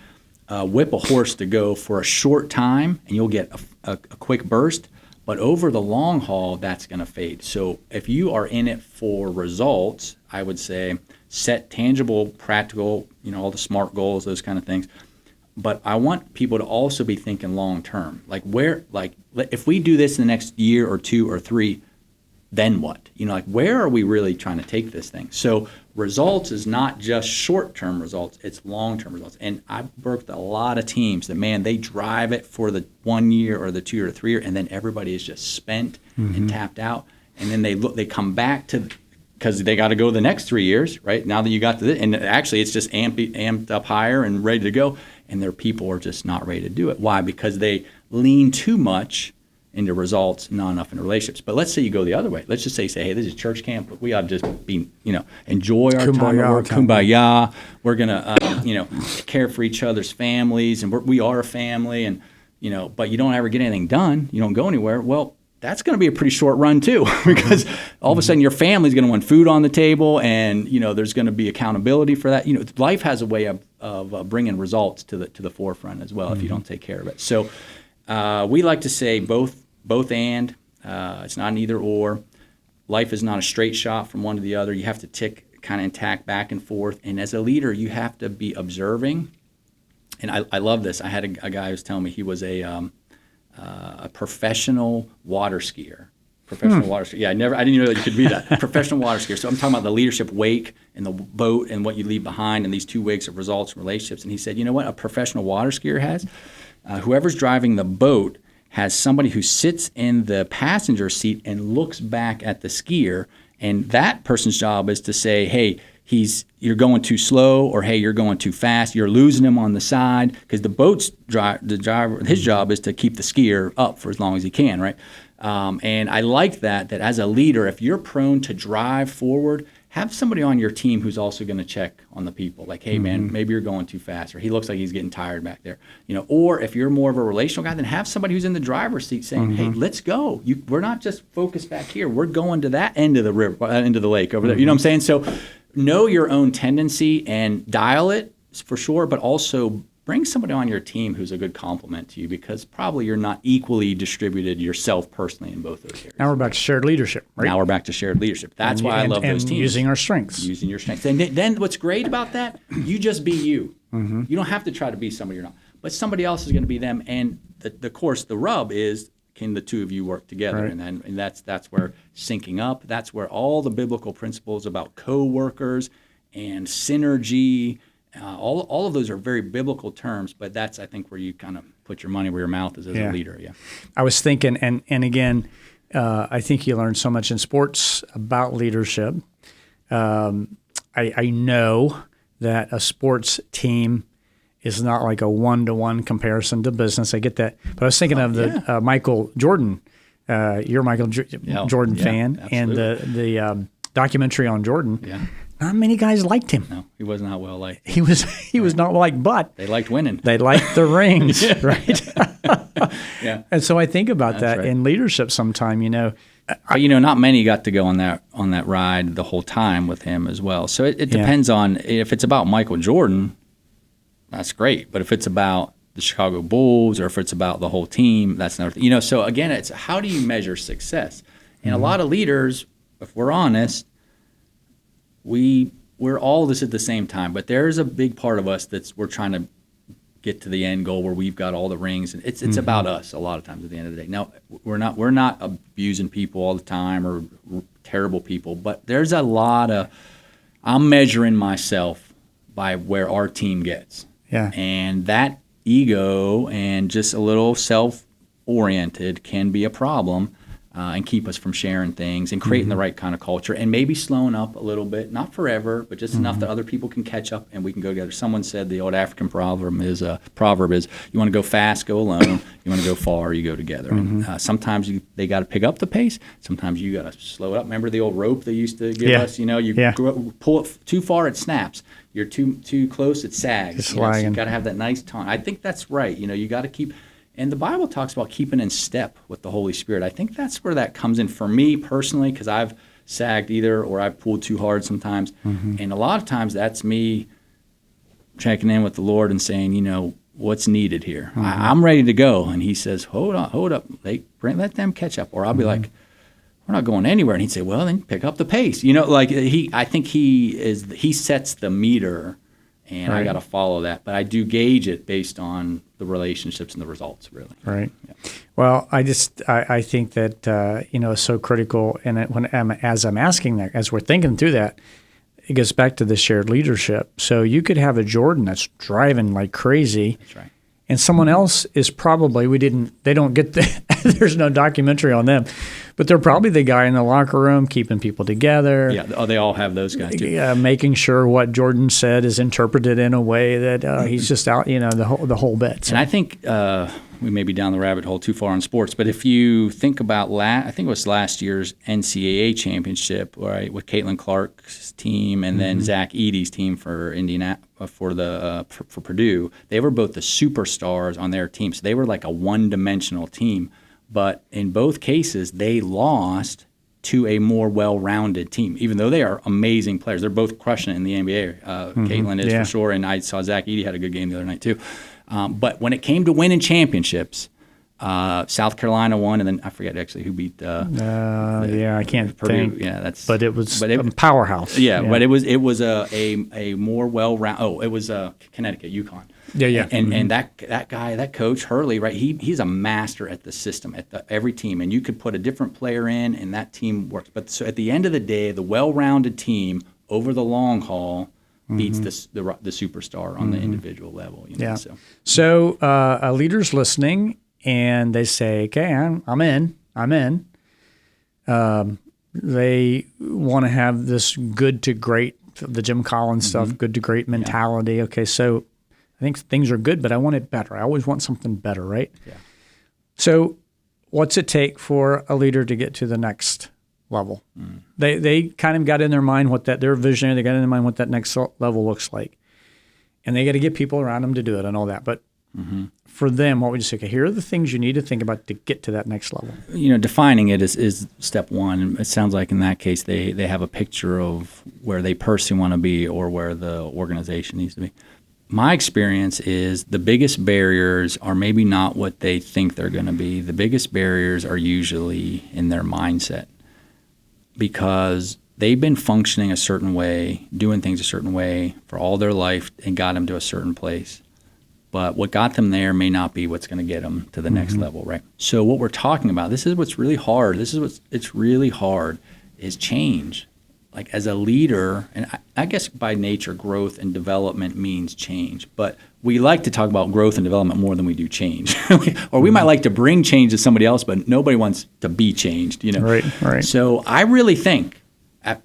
whip a horse to go for a short time and you'll get a quick burst, but over the long haul, that's going to fade. So if you are in it for results, I would say set tangible, practical, all the SMART goals, those kind of things. But I want people to also be thinking long term. If we do this in the next year or two or three, then what? Where are we really trying to take this thing? So results is not just short-term results, it's long-term results. And I've worked with a lot of teams that, man, they drive it for the 1 year or the 2 or 3 year, and then everybody is just spent and tapped out. And then they come back to, because they got to go the next 3 years, right? Now that you got to this, and actually it's just amped up higher and ready to go, and their people are just not ready to do it. Why? Because they lean too much into results, not enough into relationships. But let's say you go the other way. Let's just say, hey, this is church camp. We ought to just be, enjoy our time at work. Kumbaya. We're gonna, care for each other's families, and we are a family. And but you don't ever get anything done. You don't go anywhere. Well, that's going to be a pretty short run too, because all of a sudden your family's going to want food on the table, and there's going to be accountability for that. Life has a way of bringing results to the forefront as well if you don't take care of it. So we like to say both and. It's not an either or. Life is not a straight shot from one to the other. You have to tick kind of and tack back and forth. And as a leader, you have to be observing. And I love this. I had a guy who was telling me he was a professional water skier. Water skier. Yeah, I didn't know that you could be that. Professional water skier. So I'm talking about the leadership wake and the boat and what you leave behind and these two wakes of results and relationships. And he said, you know what a professional water skier has? Whoever's driving the boat has somebody who sits in the passenger seat and looks back at the skier, and that person's job is to say, hey, you're going too slow, or hey, you're going too fast. You're losing him on the side, because the driver, his job is to keep the skier up for as long as he can, right? And I like that as a leader, if you're prone to drive forward, have somebody on your team who's also going to check on the people. Like, hey, man, maybe you're going too fast, or he looks like he's getting tired back there. Or if you're more of a relational guy, then have somebody who's in the driver's seat saying, hey, let's go. We're not just focused back here. We're going to that end of the river, end of the lake over there. You know what I'm saying? So know your own tendency and dial it for sure, but also bring somebody on your team who's a good complement to you, because probably you're not equally distributed yourself personally in both those areas. Now we're back to shared leadership, right? Now we're back to shared leadership. That's why I love those teams. Using our strengths. Using your strengths. And then what's great about that, you just be you. You don't have to try to be somebody you're not. But somebody else is going to be them. And the rub is, can the two of you work together? Right. And that's where syncing up, that's where all the biblical principles about co-workers and synergy, all of those are very biblical terms, but that's, I think, where you kind of put your money where your mouth is as a leader. Yeah. I was thinking, and again, I think you learn so much in sports about leadership. I know that a sports team is not like a one-to-one comparison to business. I get that. But I was thinking of the Michael Jordan. You're a Michael Jordan fan. Absolutely. And the documentary on Jordan. Yeah. Not many guys liked him. No, he wasn't that well liked. He was not liked, but they liked winning. They liked the rings, right? Yeah. And so I think about that right. in leadership sometime, But not many got to go on that ride the whole time with him as well. So it depends on, if it's about Michael Jordan, that's great. But if it's about the Chicago Bulls, or if it's about the whole team, that's another thing. So again, it's how do you measure success? And a lot of leaders, if we're honest, we're all this at the same time, but there's a big part of us we're trying to get to the end goal where we've got all the rings, and it's about us a lot of times at the end of the day. Now, we're not abusing people all the time or terrible people, but there's a lot of, I'm measuring myself by where our team gets. Yeah. And that ego and just a little self-oriented can be a problem. And keep us from sharing things and creating the right kind of culture, and maybe slowing up a little bit, not forever, but just enough that other people can catch up and we can go together. Someone said the old African proverb is, you want to go fast, go alone. You want to go far, you go together. And sometimes they got to pick up the pace. Sometimes you got to slow it up. Remember the old rope they used to give us? Pull it too far, it snaps. You're too close, it sags. So you got to have that nice tone. I think that's right. You got to keep. And the Bible talks about keeping in step with the Holy Spirit. I think that's where that comes in for me personally, because I've sagged either or I've pulled too hard sometimes. And a lot of times that's me checking in with the Lord and saying, what's needed here? I'm ready to go. And he says, hold up. Let them catch up. Or I'll be like, we're not going anywhere. And he'd say, well, then pick up the pace. I think he sets the meter. And I got to follow that. But I do gauge it based on the relationships and the results, really. Right. Yeah. Well, I think that, it's so critical. And as I'm asking that, as we're thinking through that, it goes back to the shared leadership. So you could have a Jordan that's driving like crazy. That's right. And someone else is probably, they don't get there's no documentary on them, but they're probably the guy in the locker room keeping people together. Yeah, they all have those guys too. Making sure what Jordan said is interpreted in a way that he's just out, the whole bit. So. And I think we may be down the rabbit hole too far on sports, but if you think about I think it was last year's NCAA championship, right, with Caitlin Clark's team and then Zach Edey's team for Indiana for Purdue, they were both the superstars on their team. So they were like a one-dimensional team, but in both cases they lost to a more well-rounded team, even though they are amazing players. They're both crushing it in the NBA. Caitlin is for sure, and I saw Zach Edey had a good game the other night too. But when it came to winning championships, South Carolina won, and then I forget actually who beat. I can't Purdue. think. Yeah, that's. But it was a powerhouse. Yeah, but it was a more well-rounded. Oh, it was Connecticut, UConn. Yeah. And that guy, that coach Hurley, right? He's a master at the system, every team, and you could put a different player in, and that team works. But so at the end of the day, the well-rounded team over the long haul beats the superstar on the individual level. So a leader's listening, and they say, "Okay, I'm in." They want to have this good to great, the Jim Collins stuff, good to great mentality. Yeah. Okay, so I think things are good, but I want it better. I always want something better, right? Yeah. So what's it take for a leader to get to the next level. They kind of got in their mind what their visionary, they got in their mind what that next level looks like. And they got to get people around them to do it and all that. But for them, what would you say? Okay, here are the things you need to think about to get to that next level. Defining it is step one. It sounds like in that case they have a picture of where they personally want to be or where the organization needs to be. My experience is the biggest barriers are maybe not what they think they're going to be. The biggest barriers are usually in their mindset, because they've been functioning a certain way, doing things a certain way for all their life and got them to a certain place. But what got them there may not be what's going to get them to the next level, right? So what we're talking about, this is what's really hard. It's really hard is change. Like as a leader, and I guess by nature, growth and development means change. But we like to talk about growth and development more than we do change. Or we might like to bring change to somebody else, but nobody wants to be changed, Right. So I really think,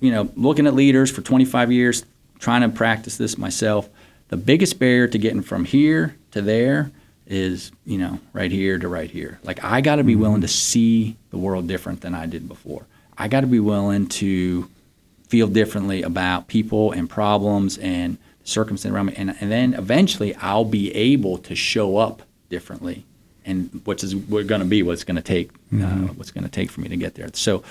looking at leaders for 25 years, trying to practice this myself, the biggest barrier to getting from here to there is, right here to right here. Like I got to be willing to see the world different than I did before. I got to be willing to feel differently about people and problems and circumstances around me. And then eventually I'll be able to show up differently, and what's going to be what's going to take for me to get there. So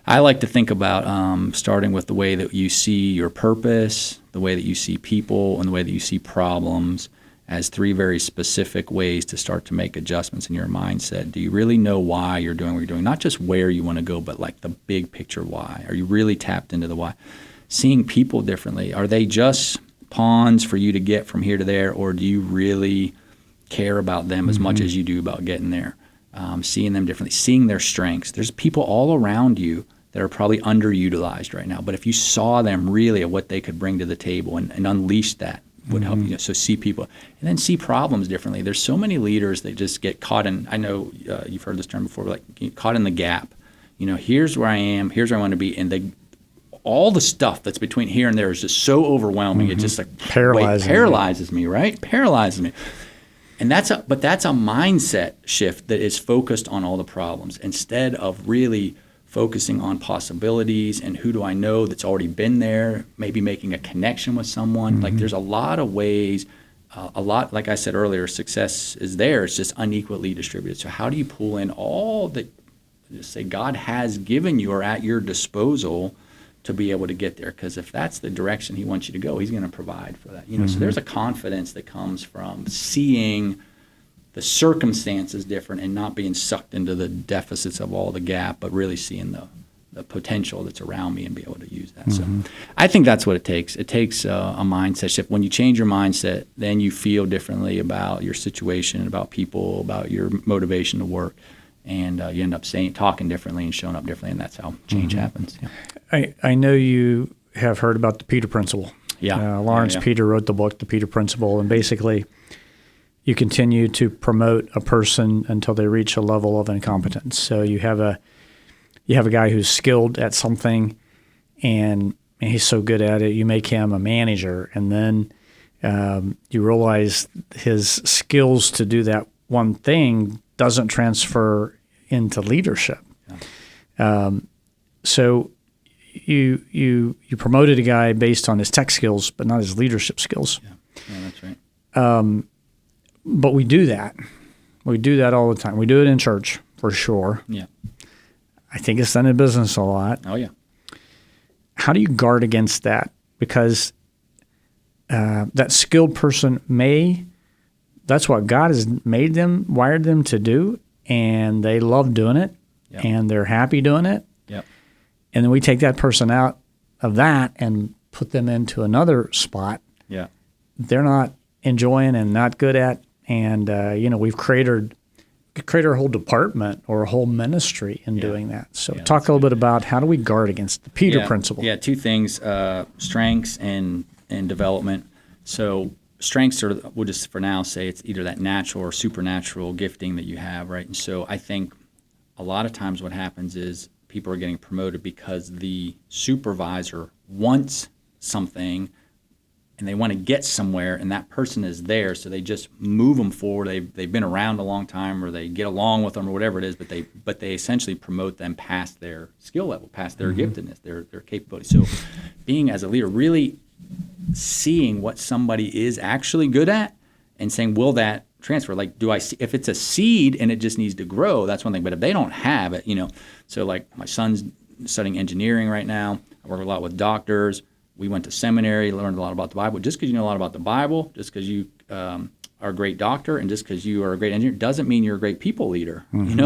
I like to think about starting with the way that you see your purpose, the way that you see people, and the way that you see problems as three very specific ways to start to make adjustments in your mindset. Do you really know why you're doing what you're doing? Not just where you want to go, but like the big picture why. Are you really tapped into the why? Seeing people differently. Are they just pawns for you to get from here to there, or do you really care about them as much as you do about getting there? Seeing them differently, seeing their strengths. There's people all around you that are probably underutilized right now, but if you saw them really at what they could bring to the table and unleash that, would help you. So see people and then see problems differently. There's so many leaders that just get caught in, I know you've heard this term before, like caught in the gap. Here's where I am, here's where I want to be. And all the stuff that's between here and there is just so overwhelming. It just like paralyzes me, right? Paralyzes me. And that's a mindset shift that is focused on all the problems instead of really focusing on possibilities and who do I know that's already been there, maybe making a connection with someone. Like there's a lot of ways, like I said earlier, success is there. It's just unequally distributed. So how do you pull in all that, just say God has given you or at your disposal to be able to get there? Because if that's the direction he wants you to go, he's going to provide for that. So there's a confidence that comes from seeing the circumstances different and not being sucked into the deficits of all the gap, but really seeing the potential that's around me and be able to use that. So I think that's what it takes. It takes a mindset shift. When you change your mindset, then you feel differently about your situation, about people, about your motivation to work, and you end up talking differently and showing up differently, and that's how change happens. Yeah. I know you have heard about the Peter Principle. Yeah. Lawrence Peter wrote the book, The Peter Principle, and basically you continue to promote a person until they reach a level of incompetence. So you have a guy who's skilled at something, and he's so good at it, you make him a manager, and then you realize his skills to do that one thing doesn't transfer into leadership. Yeah. So you promoted a guy based on his tech skills, but not his leadership skills. Yeah, that's right. But we do that. We do that all the time. We do it in church, for sure. Yeah. I think it's done in business a lot. Oh, yeah. How do you guard against that? Because that skilled person that's what God has made them, wired them to do, and they love doing it, and they're happy doing it. Yep. And then we take that person out of that and put them into another spot. Yeah. They're not enjoying and not good at. And, we've created a whole department or a whole ministry in doing that. So talk a little bit about how do we guard against the Peter Principle? Yeah, two things, strengths and development. So strengths we'll just for now say it's either that natural or supernatural gifting that you have, right? And so I think a lot of times what happens is people are getting promoted because the supervisor wants something and they want to get somewhere, and that person is there, so they just move them forward. They've been around a long time, or they get along with them, or whatever it is, but they essentially promote them past their skill level, past their giftedness, their capability. So being as a leader, really seeing what somebody is actually good at and saying, will that transfer? Like, do I see, if it's a seed and it just needs to grow, that's one thing. But if they don't have it, so like my son's studying engineering right now. I work a lot with doctors. We went to seminary, learned a lot about the Bible. Just because you know a lot about the Bible, just because you are a great doctor, and just because you are a great engineer, doesn't mean you're a great people leader.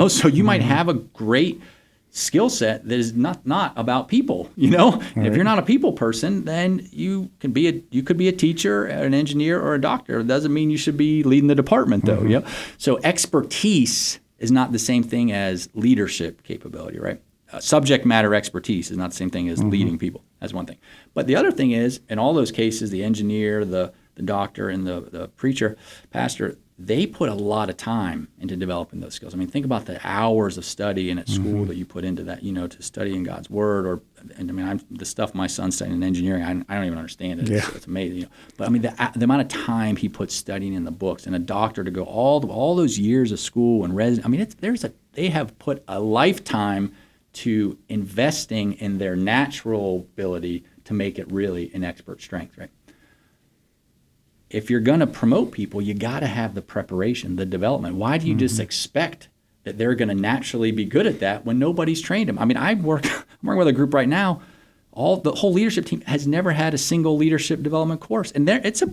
So you might have a great skill set that is not about people. And if you're not a people person, then you could be a teacher, an engineer, or a doctor. It doesn't mean you should be leading the department, though. So expertise is not the same thing as leadership capability, right? Subject matter expertise is not the same thing as leading people. That's one thing. But the other thing is, in all those cases, the engineer, the doctor, and the preacher, pastor, they put a lot of time into developing those skills. I mean, think about the hours of study and at school that you put into that, to studying God's Word. The stuff my son's studying in engineering, I don't even understand it. Yeah. It's amazing. But I mean, the amount of time he puts studying in the books, and a doctor to go all those years of school and resident. I mean, they have put a lifetime to investing in their natural ability to make it really an expert strength, right? If you're going to promote people, you got to have the preparation, the development. Why do you just expect that they're going to naturally be good at that when nobody's trained them? I mean, I'm working with a group right now. The whole leadership team has never had a single leadership development course, and it's a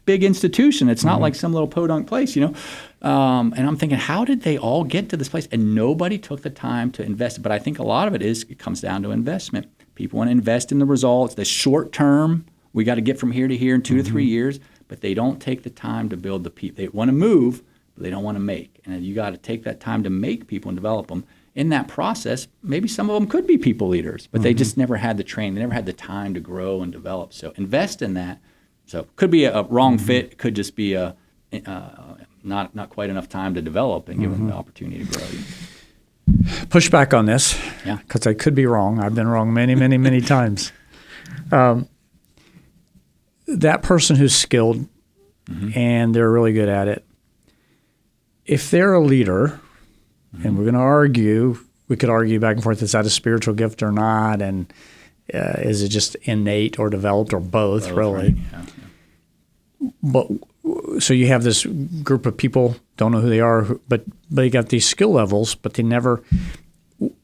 big institution. It's not like some little podunk place, And I'm thinking, how did they all get to this place? And nobody took the time to invest. But I think a lot of it comes down to investment. People want to invest in the results, the short term. We got to get from here to here in 2 to 3 years. But they don't take the time to build the people. They want to move, but they don't want to make. And you got to take that time to make people and develop them. In that process, maybe some of them could be people leaders, but they just never had the training. They never had the time to grow and develop. So invest in that. So it could be a wrong fit. It could just be not quite enough time to develop and give them the opportunity to grow. Push back on this, Yeah. because I could be wrong. I've been wrong many, many, many times. That person who's skilled and they're really good at it, if they're a leader, and we're going to argue, we could argue back and forth, is that a spiritual gift or not, and is it just innate or developed or both really? Right? Yeah. But so you have this group of people, don't know who they are, but they got these skill levels, but they never.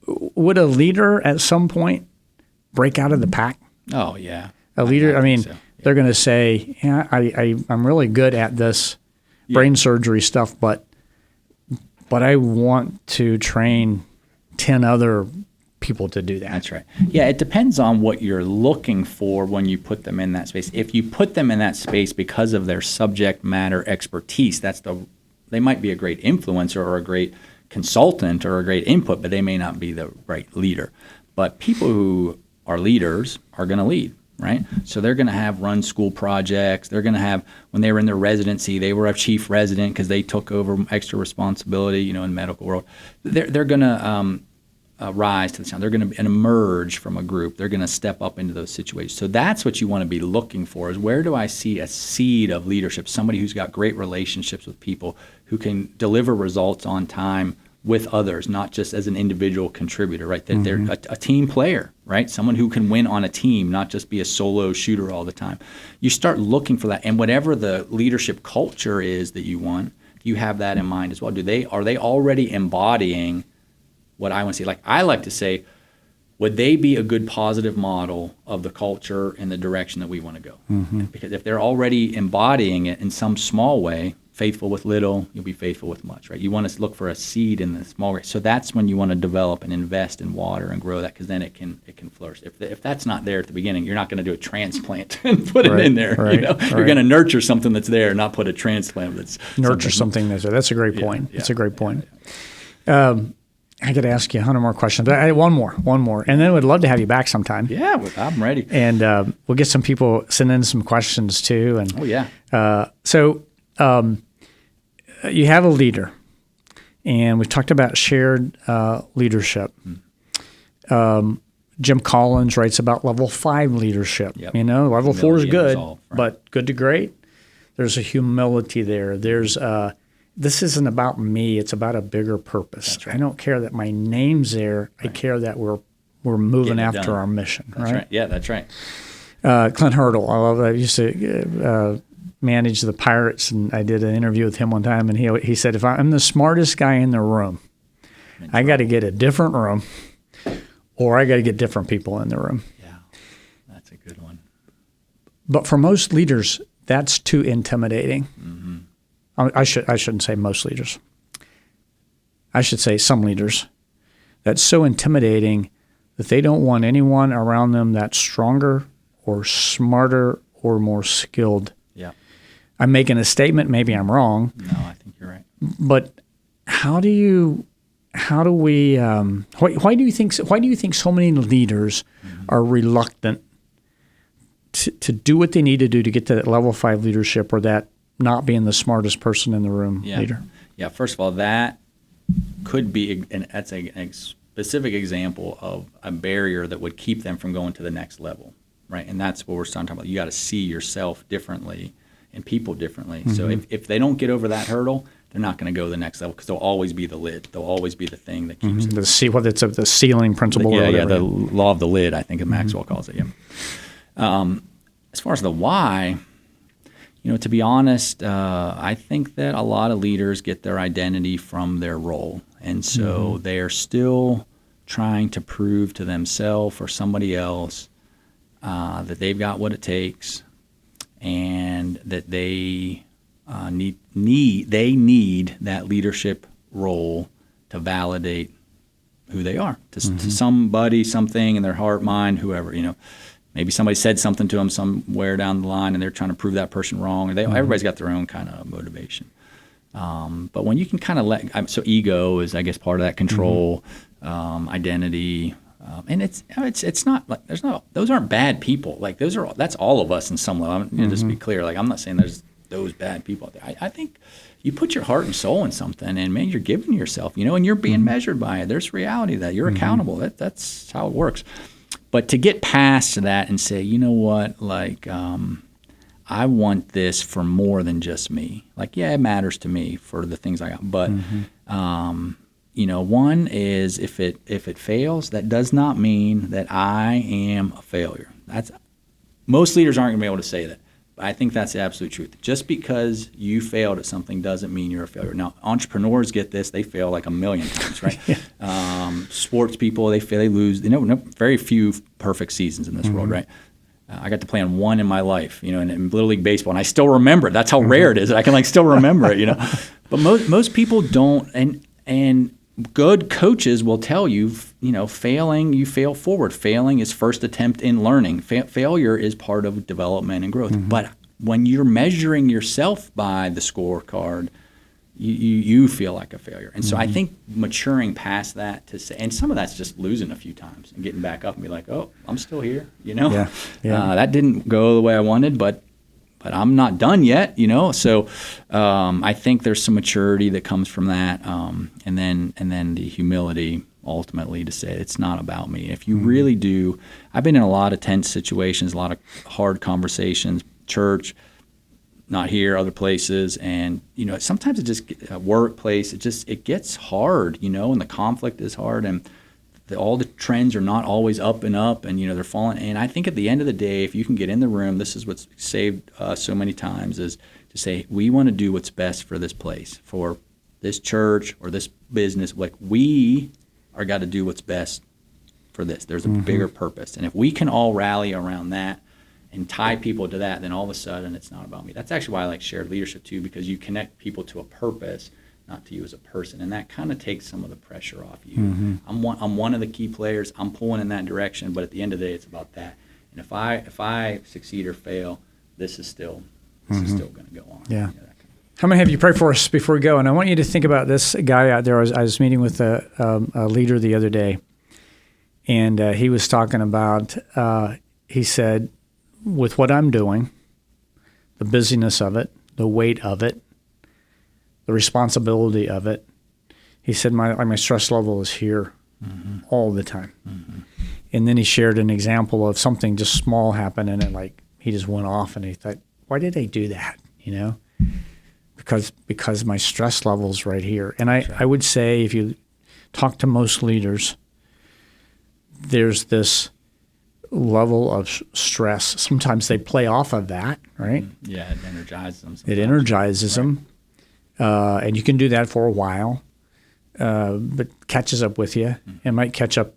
Would a leader at some point break out of the pack? Oh, yeah. A leader, I mean, so. they're going to say, yeah, I'm really good at this brain surgery stuff, but I want to train 10 other people to do that. That's right. Yeah, it depends on what you're looking for when you put them in that space. If you put them in that space because of their subject matter expertise, they might be a great influencer or a great consultant or a great input, but they may not be the right leader. But people who are leaders are going to lead, right? So they're going to run school projects. They're going to have, when they were in their residency, they were a chief resident because they took over extra responsibility, in the medical world. They're going to rise to the challenge. They're going to emerge from a group. They're going to step up into those situations. So that's what you want to be looking for, is where do I see a seed of leadership, somebody who's got great relationships with people, who can deliver results on time with others, not just as an individual contributor, right? That they're a team player, right? Someone who can win on a team, not just be a solo shooter all the time. You start looking for that, and whatever the leadership culture is that you want, you have that in mind as well. Are they already embodying what I want to see? Like I like to say, would they be a good positive model of the culture and the direction that we want to go? Because if they're already embodying it in some small way, faithful with little, you'll be faithful with much, right? You want to look for a seed in the small way. So that's when you want to develop and invest in water and grow that, because then it can flourish. If that's not there at the beginning, you're not going to do a transplant and put it in there. You're going to nurture something that's there, not put a transplant that's nurture something that's there. That's a great point. That's a great point. I could ask you 100 more questions, but I had one more, and then we'd love to have you back sometime. Yeah, I'm ready. And we'll get some people send in some questions too. And you have a leader, and we've talked about shared leadership. Jim Collins writes about level 5 leadership. Yep. Level 4 is Humility and good, resolve, right. but good to great. There's a humility there. There's this isn't about me. It's about a bigger purpose. That's right. I don't care that my name's there. Right. I care that we're moving Getting it after done. our mission. That's right. Yeah, that's right. Clint Hurdle, I love that. I used to manage the Pirates, and I did an interview with him one time, and he said, if I'm the smartest guy in the room, I got to get a different room, or I got to get different people in the room. Yeah, that's a good one. But for most leaders, that's too intimidating. Mm-hmm. I shouldn't say most leaders. I should say some leaders. That's so intimidating that they don't want anyone around them that's stronger or smarter or more skilled. Yeah. I'm making a statement. Maybe I'm wrong. No, I think you're right. But why do you think so many leaders are reluctant to do what they need to do to get to that level 5 leadership, or that not being the smartest person in the room leader? Yeah. First of all, that could be, and that's a specific example of a barrier that would keep them from going to the next level, right? And that's what we're talking about. You got to see yourself differently and people differently. Mm-hmm. So if they don't get over that hurdle, they're not going to go to the next level, because they'll always be the lid. They'll always be the thing that keeps them. Whether it's the ceiling principle or whatever. The law of the lid, I think Maxwell calls it. Yeah. As far as the why, to be honest, I think that a lot of leaders get their identity from their role. And so they're still trying to prove to themselves or somebody else that they've got what it takes, and that they need that leadership role to validate who they are to somebody, something in their heart, mind, whoever. Maybe somebody said something to them somewhere down the line, and they're trying to prove that person wrong. Or everybody's got their own kind of motivation. But when you can kind of so ego is, I guess, part of that control, identity, and it's not like those aren't bad people. Like that's all of us in some level. Just to be clear, like I'm not saying there's those bad people out there. I think you put your heart and soul in something, and man, you're giving yourself, and you're being measured by it. There's reality that you're accountable. That's how it works. But to get past that and say, you know what, like I want this for more than just me. Like, yeah, it matters to me for the things I got. But one is if it fails, that does not mean that I am a failure. Most leaders aren't going to be able to say that. But I think that's the absolute truth. Just because you failed at something doesn't mean you're a failure. Now, entrepreneurs get this; they fail like a million times, right? Sports people, they fail, they lose. Very few perfect seasons in this world, right? I got to play on one in my life, in Little League baseball, and I still remember it. That's how rare it is that I can still remember it, But most people don't, and good coaches will tell you, failing, you fail forward. Failing is first attempt in learning. Failure is part of development and growth. But when you're measuring yourself by the scorecard, you feel like a failure. And so I think maturing past that to say, and some of that's just losing a few times and getting back up and be like, oh, I'm still here, that didn't go the way I wanted, but I'm not done yet, So I think there's some maturity that comes from that, and then the humility ultimately to say it's not about me. If you really do, I've been in a lot of tense situations, a lot of hard conversations, church, not here, other places, and sometimes it just workplace. It gets hard, and the conflict is hard, and all the trends are not always up, and they're falling. And I think at the end of the day, if you can get in the room, this is what's saved so many times, is to say, we want to do what's best for this place, for this church or this business. Like, we are got to do what's best for this. There's a bigger purpose. And if we can all rally around that and tie people to that, then all of a sudden it's not about me. That's actually why I like shared leadership too, because you connect people to a purpose, not to you as a person, and that kind of takes some of the pressure off you. I'm one of the key players. I'm pulling in that direction, but at the end of the day, it's about that. And if I succeed or fail, this is still going to go on. Yeah. I'm going to have you pray for us before we go, and I want you to think about this guy out there. I was meeting with a leader the other day, and he was talking about. He said, with what I'm doing, the busyness of it, the weight of it, the responsibility of it, he said my stress level is here all the time. And then he shared an example of something just small happened, and he just went off, and he thought, why did I do that? Because my stress level's right here. And I would say, if you talk to most leaders, there's this level of stress. Sometimes they play off of that, right? Yeah, it energizes them. It energizes them. And you can do that for a while, but catches up with you. It might catch up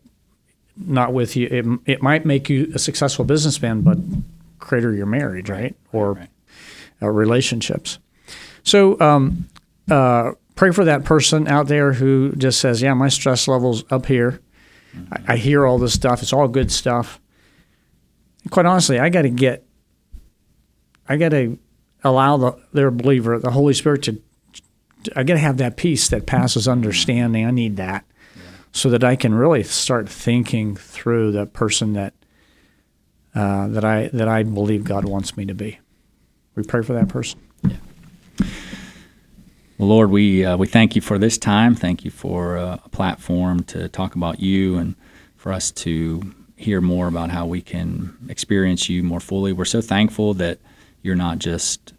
not with you. It might make you a successful businessman, but crater your marriage, right? Or relationships. So pray for that person out there who just says, yeah, my stress level's up here. I hear all this stuff. It's all good stuff. And quite honestly, I got to allow their believer, the Holy Spirit, I got to have that peace that passes understanding. I need that so that I can really start thinking through the person that I believe God wants me to be. We pray for that person. Yeah. Well, Lord, we thank you for this time. Thank you for a platform to talk about you and for us to hear more about how we can experience you more fully. We're so thankful that you're not just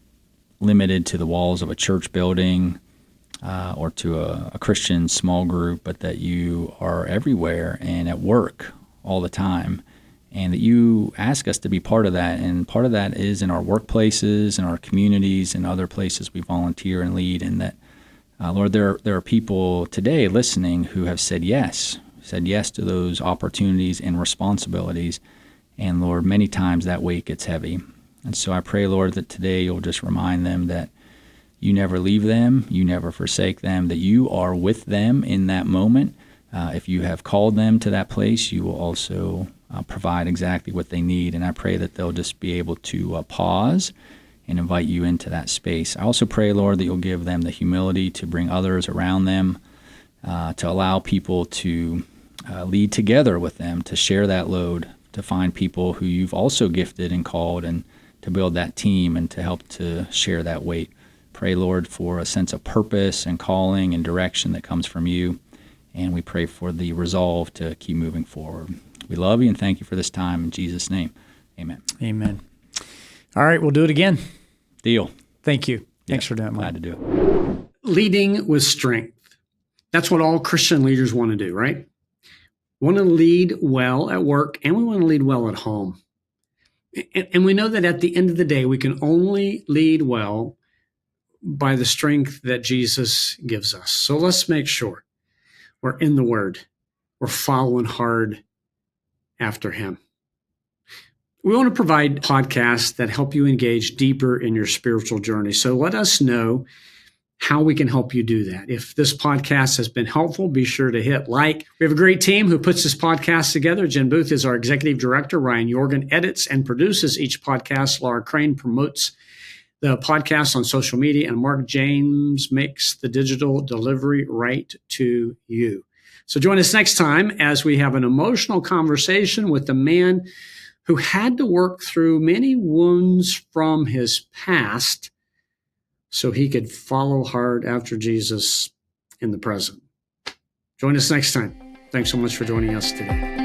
limited to the walls of a church building or to a Christian small group, but that you are everywhere and at work all the time, and that you ask us to be part of that. And part of that is in our workplaces, in our communities, and other places we volunteer and lead. And that, Lord, there are people today listening who have said yes to those opportunities and responsibilities. And Lord, many times that weight gets heavy. And so I pray, Lord, that today you'll just remind them that you never leave them, you never forsake them, that you are with them in that moment. If you have called them to that place, you will also provide exactly what they need. And I pray that they'll just be able to pause and invite you into that space. I also pray, Lord, that you'll give them the humility to bring others around them, to allow people to lead together with them, to share that load, to find people who you've also gifted and called, and to build that team and to help to share that weight. Pray, Lord, for a sense of purpose and calling and direction that comes from you. And we pray for the resolve to keep moving forward. We love you and thank you for this time. In Jesus' name, amen. Amen. All right, we'll do it again. Deal. Thank you. Thanks for doing it, Mike. Glad to do it. Leading with strength. That's what all Christian leaders want to do, right? We want to lead well at work, and we want to lead well at home. And we know that at the end of the day, we can only lead well by the strength that Jesus gives us. So let's make sure we're in the Word. We're following hard after Him. We want to provide podcasts that help you engage deeper in your spiritual journey. So let us know how we can help you do that. If this podcast has been helpful, be sure to hit like. We have a great team who puts this podcast together. Jen Booth is our executive director. Ryan Jorgen edits and produces each podcast. Laura Crane promotes the podcast on social media, and Mark James makes the digital delivery right to you. So join us next time as we have an emotional conversation with the man who had to work through many wounds from his past so he could follow hard after Jesus in the present. Join us next time. Thanks so much for joining us today.